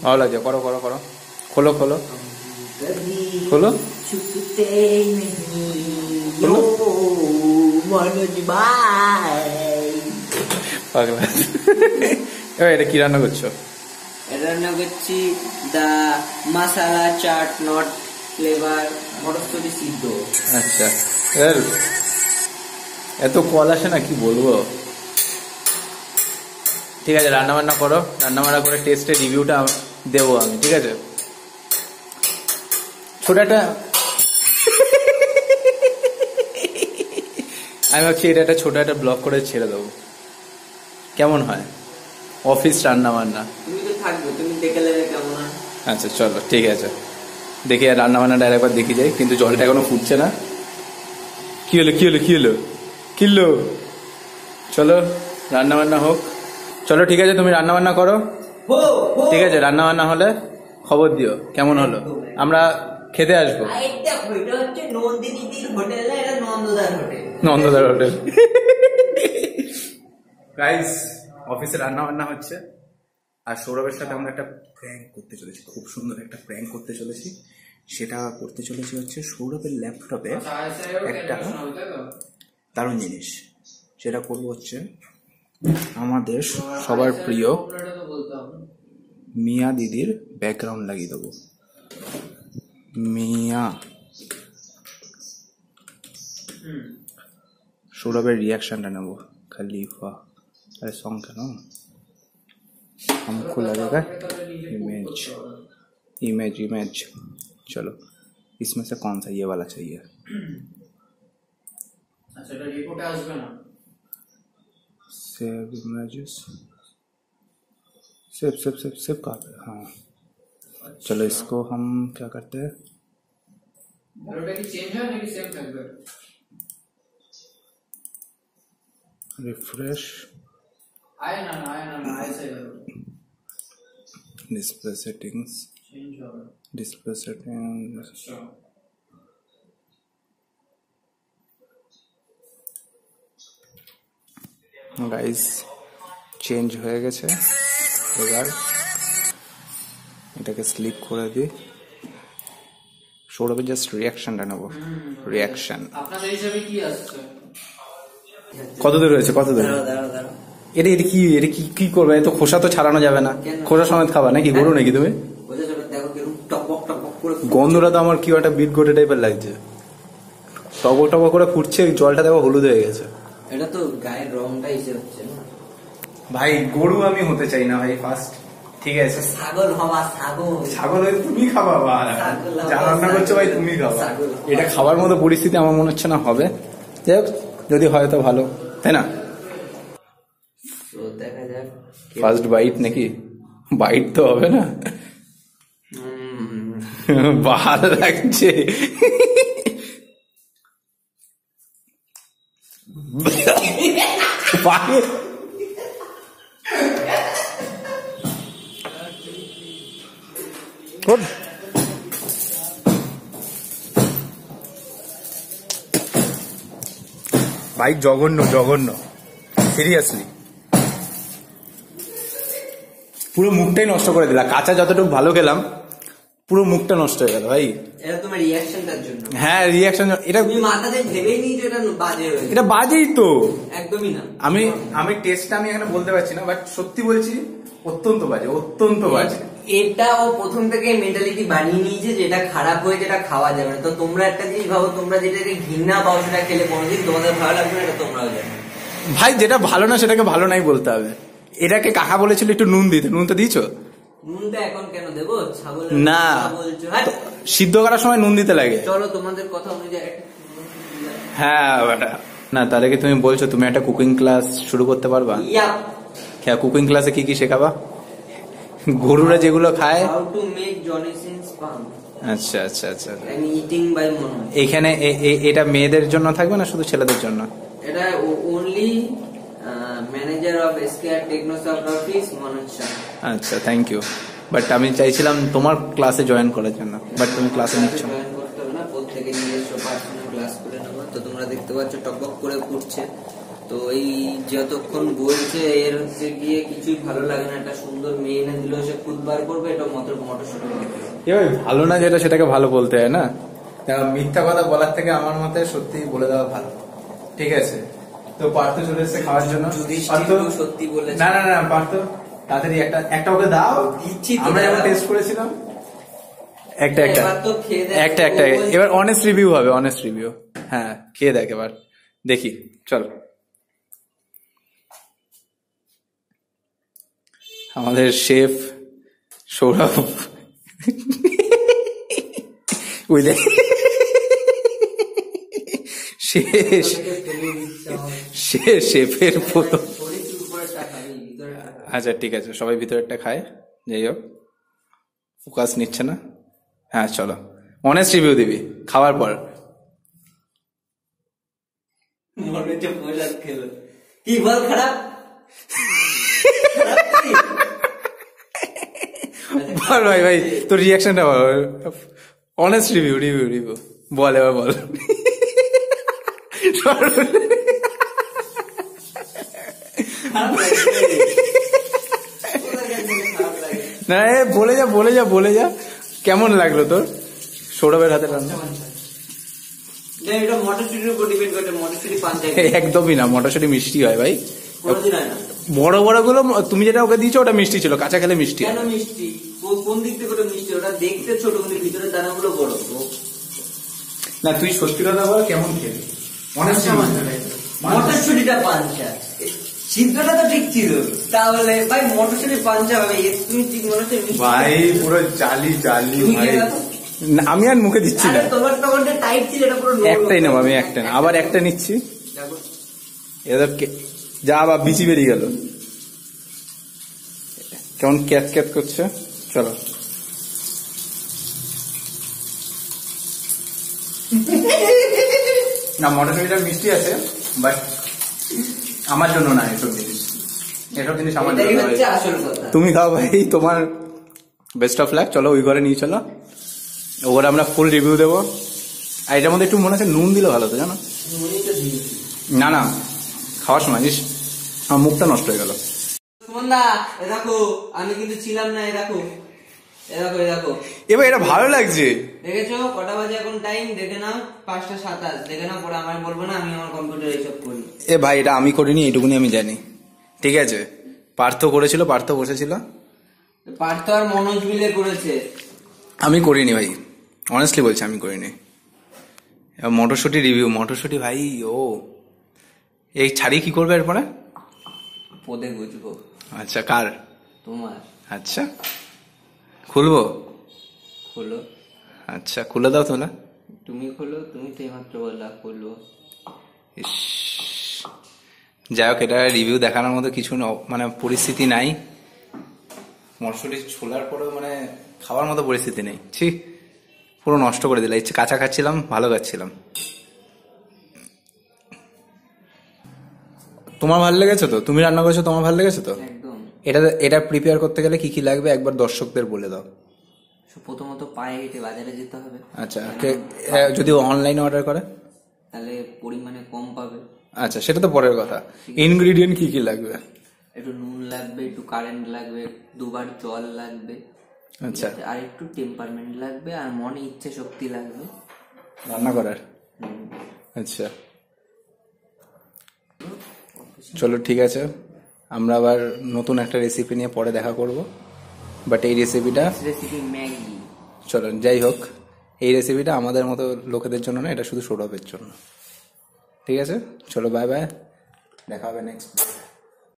ভালো লাগছে, করো করো করো, খোলো খোলো খোলো পাগলা। এবার এটা কি রান্না করছো? এটা রান্না করছি দা মাসালা চাট নট ফ্লেভার মটরশুঁটি সিদ্ধ। আচ্ছা, এত কল আসে না, কি বলবো। ঠিক আছে, রান্না বান্না করো, রান্না বান্না করে টেস্টের রিভিউটা দেবো আমি, ঠিক আছে। ছোট একটা আমি ভাবছি এটা একটা ছোট একটা ব্লগ করে ছেড়ে দেবো, কেমন হয়? অফিস রান্না বান্না। তুমি তো থাকবে, তুমি দেখে নেবে কেমন হয়। আচ্ছা চলো ঠিক আছে, দেখি আর রান্না বান্নাটা একবার দেখি যাই, কিন্তু জলটা এখনো ফুটছে না। কি হলো কি হলো কি হলো কি হলো? চলো রান্না বান্না হোক। চলো ঠিক আছে, তুমি রান্না বান্না করো, ঠিক আছে। রান্না বান্না হলে খবর দিও কেমন হলো, আমরা খেতে আসবো। নন্দদার হোটেল। গাইস, অফিসে রান্না বান্না হচ্ছে, আর সৌরভের সাথে আমরা একটা প্র্যাঙ্ক করতে চলেছি, খুব সুন্দর একটা প্র্যাঙ্ক করতে চলেছি। সেটা করতে চলেছি হচ্ছে সৌরভের ল্যাপটপে একটা দারুণ জিনিস। সেটা করবো হচ্ছে আমাদের সবার প্রিয় মিয়া দিদির ব্যাকগ্রাউন্ড লাগিয়ে দেবো। মিয়া সৌরভের রিয়াকশনটা নেবো। खलीफा, अरे सॉन्ग का ना हमको लगेगा इमेज इमेज इमेज। चलो इसमें से कौन सा ये वाला चाहिए? अच्छा तो रिपोर्ट आसबे ना, save images, save save save save का। हाँ चलो इसको हम क्या करते हैं, चेंज है ना कि सेम থাকবে? रिफ्रेश आया ना ऐसे करो। डिस्प्ले सेटिंग्स, चेंज होगा डिस्प्ले सेटिंग्स। अच्छा গাইস চেঞ্জ হয়ে গেছে। এবার এটাকে স্লিপ করে দিই। সৌরভের জাস্ট রিয়াকশনটা নেবো। রিয়াকশন আপনাদের হিসাবে কি আসছে? কত দূর রয়েছে, কত দূর? এটা এটা কি, এটা কি কি করবে? এত খোসা তো ছাড়ানো যাবে না, খোসা সমেত খাবা নাকি? গরু নাকি তুমি? গন্ধটা তো আমার কি একটা বিট গোটে টাইপের লাগছে। টবক টবক করে ফুটছে, জলটা দেখো হলুদ হয়ে গেছে। এটা তো গায়ের রংটা এসে হচ্ছে না ভাই। গরু আমি হতে চাই না ভাই ফার্স্ট, ঠিক আছে। ছাগল হবা, ছাগল ছাগল হয়ে তুমি খাবা, যা রান্না করছো ভাই তুমি খাবা। এটা খাবার মতো পরিস্থিতি আমার মনে হচ্ছে না হবে। যাই হোক, যদি হয় তো ভালো, তাই না? দেখা যাক ফার্স্ট বাইট নাকি? বাইট তো হবে না। ভালো লাগছে। ভাই জঘন্য জঘন্য, সিরিয়াসলি পুরো মুখটাই নষ্ট করে দিলা। কাঁচা যতটুকু ভালো খেলাম, পুরো মুখটা নষ্ট হয়ে গেল ভাই। এটা তোমার রিঅ্যাকশনটার জন্য। হ্যাঁ রিঅ্যাকশন, এটা তুমি মাথাতে ভেবেই নিয়েছো এটা বাজে হয়েছে। এটা বাজেই তো, একদমই না। আমি টেস্টটা আমি এখানে বলতে পারছি না, বাট সত্যি বলছি অত্যন্ত বাজে, অত্যন্ত বাজে। এটা ও প্রথম থেকে মেন্টালিটি বানিয়ে নিয়েছে যে এটা খারাপ হয়ে যেটা খাওয়া যাবে না। তো তোমরা একটা জিনিস ভাবো, তোমরা যেটাকে ঘৃণা পাও সেটা খেলে কোনোদিন তোমাদের ভালো লাগবে না, এটা তোমরাও জানো ভাই। যেটা ভালো না সেটাকে ভালো নাই বলতে হবে। এটাকে কাকা বলেছিল একটু নুন দিতে, নুন তো দিয়েছো? নুনটা এখন কেন দেবো? ছাগল না, সিদ্ধ করার সময় নুন দিতে লাগে। চলো তোমাদের কথা অনুযায়ী। হ্যাঁ না, তাহলে কি তুমি বলছো তুমি একটা কুকিং ক্লাস শুরু করতে পারবা? হ্যাঁ, কুকিং ক্লাসে কি কি শেখাবা? গরুরা যেগুলো খায়। হাউ টু মেক জনি সিনস পাম। আচ্ছা আচ্ছা আচ্ছা। আই এম ইটিং বাই মনো। এখানে এটা মেয়েদের জন্য থাকবে না শুধু ছেলেদের জন্য? এটা only manager of SKR Technosoft office Manoj Shah. আচ্ছা, থ্যাংক ইউ। বাট আমি চাইছিলাম তোমার ক্লাসে জয়েন করার জন্য, বাট তুমি ক্লাসে নিচ্ছ না। জয়েন করতে হবে না, প্রত্যেকে নিজস্ব পার্সোনাল ক্লাস করে নেবো। তো তোমরা দেখতে পাচ্ছ টকবক করে ফুটছে। তো এই যতক্ষণ বলছে এর হচ্ছে গিয়ে কিছুই ভালো লাগে না। একটা সুন্দর মেয়ে এনে দিল, সে খুদ বার করবে, এটা মটরশুঁটি এ ভাই ভালো না যেটা সেটাকে ভালো বলতে হয় না, মিথ্যা কথা বলার থেকে আমার মতে সত্যি বলে দেওয়া ভালো। ঠিক আছে, তো পার্থ চলে এসেছে খাওয়ার জন্য। সত্যি বলেছে। না না না পার্থ তাড়াতাড়ি একটা ওকে দাও, দিচ্ছি। আমরা যখন টেস্ট করেছিলাম একটা এবার তো খেয়ে দেখ। একটা এবার অনেস্ট রিভিউ হবে, অনেস্ট রিভিউ। হ্যাঁ খেয়ে দেখ এবার, দেখি চল। আমাদের শেফ সৌরভ বুঝলে শেফের প্রথম। আচ্ছা ঠিক আছে, সবাই ভিতরেরটা খায়, যাই হোক ফোকাস নিচ্ছে না। হ্যাঁ চলো অনেস্ট রিভিউ দিবি খাওয়ার পর। মনে হচ্ছে পয়লা খেলো, কি বল খারাপ? বল ভাই ভাই তোর রিয়াকশনটা বল, অনেস্ট রিভিউ রিভিউ রিভিউ বল এবার বল। না বলে যা কেমন লাগলো তোর সৌরভের হাতে রান্না? এটা মটরশুঁটির উপর ডিপেন্ড করে, মটরশুঁটি পাঞ্জাবি একদমই না, মটরশুঁটি মিষ্টি হয় ভাই, কোনোদিন হয় না। বড় বড় গুলো তুমি যেটা ওকে দিয়েছো ওটা মিষ্টি ছিল, কাঁচা খেলে মিষ্টি। কেন মিষ্টি? কোন দিক থেকে ওটা মিষ্টি? ওটা দেখতে ছোট কিন্তু ভিতরে দানাগুলো বড়। না তুই সত্যি কথা বল কেমন খেলি? মটরশুঁটিটা পাঞ্চা, সিদ্ধটা তো ঠিক ছিল, তাহলে ভাই মটরশুঁটি পাঞ্চা হবে। তুমি ঠিক মনে হচ্ছে ভাই পুরো জালি ভাই। আমি আর মুখে দিচ্ছি না, তোমার তখন টাইট ছিল, এটা পুরো একটাই নেবো আমি, একটা না আবার একটা নিচ্ছি। এদের যা বা বিচি বেরিয়ে গেল, কেমন ক্যাচ ক্যাচ করছে। চলো না মটরশুঁটিটা মিষ্টি আছে, বাট আমার জন্য না এসব জিনিস, আমার জন্য আসল কথা। তুমি খাও ভাই, তোমার বেস্ট অফ লাক। চলো ওই ঘরে নিয়ে চলো, ওর আমরা ফুল রিভিউ দেবো। আর এটার মধ্যে একটু মনে হচ্ছে নুন দিলে ভালো তো, জানো? না না খাওয়ার সময় জিনিস আমার মুখটা নষ্ট হয়ে গেল। সুমনদা এ দেখো, আমি কিন্তু ছিলাম না, এ দেখো এবার এটা ভালো লাগছে। দেখেছো কটা বাজে এখন টাইম? দেখে নাও 5:27, দেখে নাও, পরে আমার বলবো না আমি আমার কম্পিউটার এইসব করি। এ ভাই এটা আমি করিনি, এইটুকুনি আমি জানি। ঠিক আছে পার্থ করেছিল, পার্থ বসেছিল, পার্থ আর মনোজ মিলে করেছে, আমি করিনি ভাই, অনেস্টলি বলছি আমি করিনি। মটরশুঁটি রিভিউ, মটরশুঁটি ভাই ও এই ছাড়িয়ে কি করবে এরপরে? পদে গুজবো। আচ্ছা কার? তোমার। আচ্ছা খুলবো? খোলো। আচ্ছা খুলে দাও তোলা। তুমি খোলো, তুমি তো এইমাত্র বললা খুলবো। যাই হোক এটা রিভিউ দেখানোর মতো কিছু মানে পরিস্থিতি নাই, মটরশুঁটি ছোলার পরেও মানে খাওয়ার মতো পরিস্থিতি নেই। ছি পুরো নষ্ট করে দিলে, ইচ্ছে কাঁচা খাচ্ছিলাম, ভালো খাচ্ছিলাম। তোমার ভালো লেগেছে তো? তুমি রান্না করেছো, তোমার ভালো লেগেছে তো? একদম। এটা প্রিপেয়ার করতে গেলে কি কি লাগবে একবার দর্শকদের বলে দাও। প্রথমত পায়ে হেঁটে বাজারে যেতে হবে। আচ্ছা যদি অনলাইনে অর্ডার করে তাহলে পরিমাণে কম পাবে। আচ্ছা সেটা তো পরের কথা, ইনগ্রিডিয়েন্ট কি কি লাগবে? একটু নুন লাগবে, একটু কারেন্ট লাগবে, 2 বার জল লাগবে, আচ্ছা আর একটু টেম্পারমেন্ট লাগবে, আর মনে ইচ্ছে শক্তি লাগবে রান্না করার। আচ্ছা চলো ঠিক আছে, আমরা আবার নতুন একটা রেসিপি নিয়ে পরে দেখা করব, বাট এই রেসিপিটা ম্যাগি। চলো যাই হোক, এই রেসিপিটা আমাদের মতো লোকেদের জন্য না, এটা শুধু সৌরভের জন্য। ঠিক আছে চলো বাই বাই, দেখা হবে নেক্সট।